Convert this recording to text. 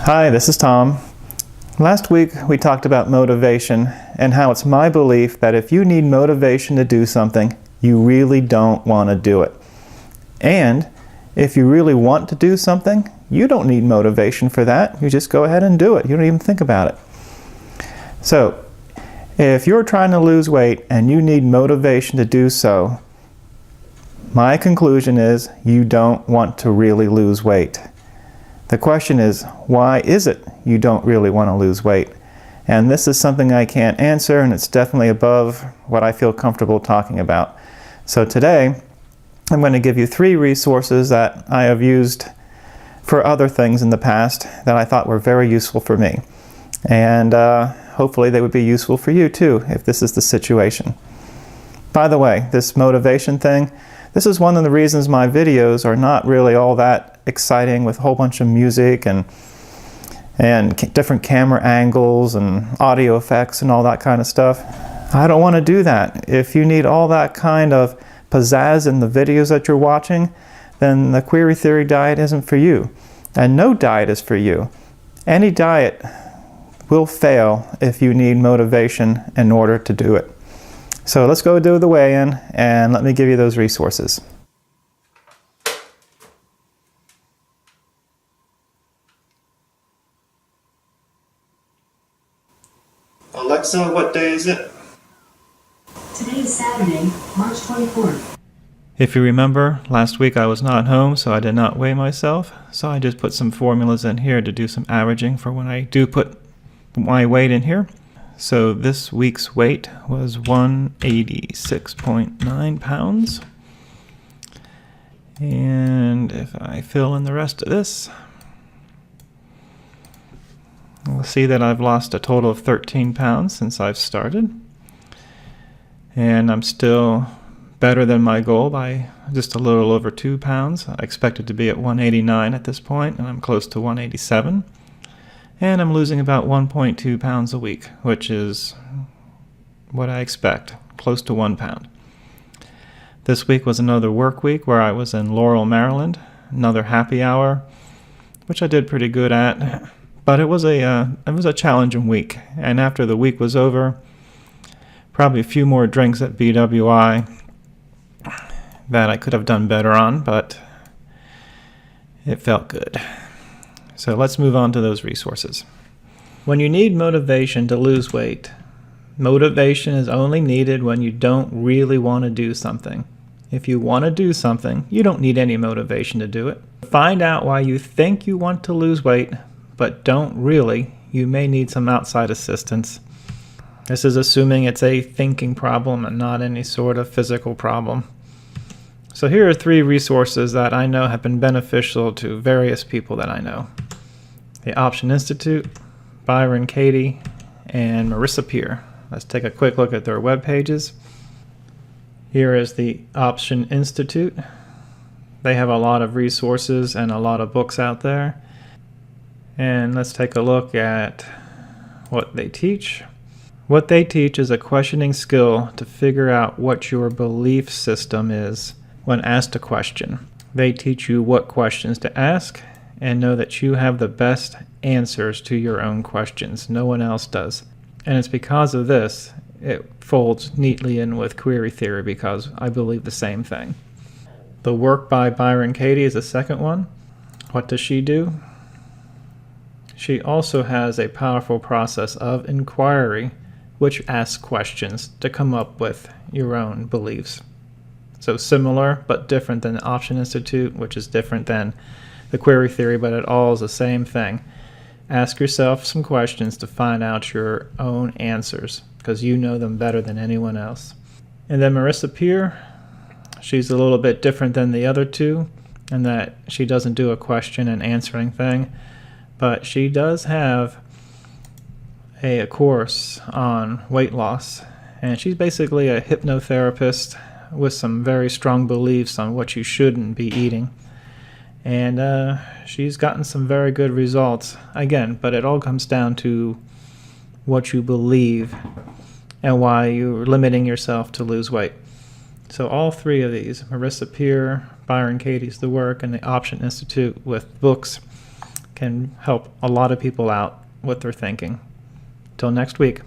Hi, this is Tom. Last week we talked about motivation and how it's my belief that if you need motivation to do something, you really don't want to do it. And if you really want to do something, you don't need motivation for that. You just go ahead and do it. You don't even think about it. So, if you're trying to lose weight and you need motivation to do so, my conclusion is you don't want to really lose weight. The question is, why is it you don't really want to lose weight? And this is something I can't answer, and it's definitely above what I feel comfortable talking about. So today, I'm going to give you 3 resources that I have used for other things in the past that I thought were very useful for me. And hopefully they would be useful for you too, if this is the situation. By the way, this motivation thing, this is one of the reasons my videos are not really all that exciting with a whole bunch of music and different camera angles and audio effects and all that kind of stuff. I don't want to do that. If you need all that kind of pizzazz in the videos that you're watching, then the query theory diet isn't for you. And no diet is for you. Any diet will fail if you need motivation in order to do it. So let's go do the weigh-in and let me give you those resources. Alexa, what day is it? Today is Saturday, March 24th. If you remember, last week I was not home, so I did not weigh myself. So I just put some formulas in here to do some averaging for when I do put my weight in here. So this week's weight was 186.9 pounds. And if I fill in the rest of this, we'll see that I've lost a total of 13 pounds since I've started. And I'm still better than my goal by just a little over 2 pounds. I expected to be at 189 at this point, and I'm close to 187. And I'm losing about 1.2 pounds a week, which is what I expect, close to 1 pound. This week was another work week where I was in Laurel, Maryland, another happy hour, which I did pretty good at. But it was a challenging week, and after the week was over, probably a few more drinks at BWI that I could have done better on, but it felt good. So let's move on to those resources. When you need motivation to lose weight, motivation is only needed when you don't really want to do something. If you want to do something, you don't need any motivation to do it. Find out why you think you want to lose weight, but don't really. You may need some outside assistance. This is assuming it's a thinking problem and not any sort of physical problem. So here are 3 resources that I know have been beneficial to various people that I know. The Option Institute, Byron, Katie, and Marisa Peer. Let's take a quick look at their web pages. Here is the Option Institute. They have a lot of resources and a lot of books out there. And let's take a look at what they teach. What they teach is a questioning skill to figure out what your belief system is when asked a question. They teach you what questions to ask and know that you have the best answers to your own questions. No one else does. And it's because of this, it folds neatly in with query theory because I believe the same thing. The work by Byron Katie is the second one. What does she do? She also has a powerful process of inquiry, which asks questions to come up with your own beliefs. So similar but different than the Option Institute, which is different than the query theory, but it all is the same thing. Ask yourself some questions to find out your own answers because you know them better than anyone else. And then Marisa Peer, she's a little bit different than the other two in that she doesn't do a question and answering thing, but she does have a course on weight loss, and she's basically a hypnotherapist with some very strong beliefs on what you shouldn't be eating. And she's gotten some very good results. Again, but it all comes down to what you believe and why you're limiting yourself to lose weight. So all 3 of these, Marisa Peer, Byron Katie's The Work, and the Option Institute with books, can help a lot of people out with their thinking. Till next week.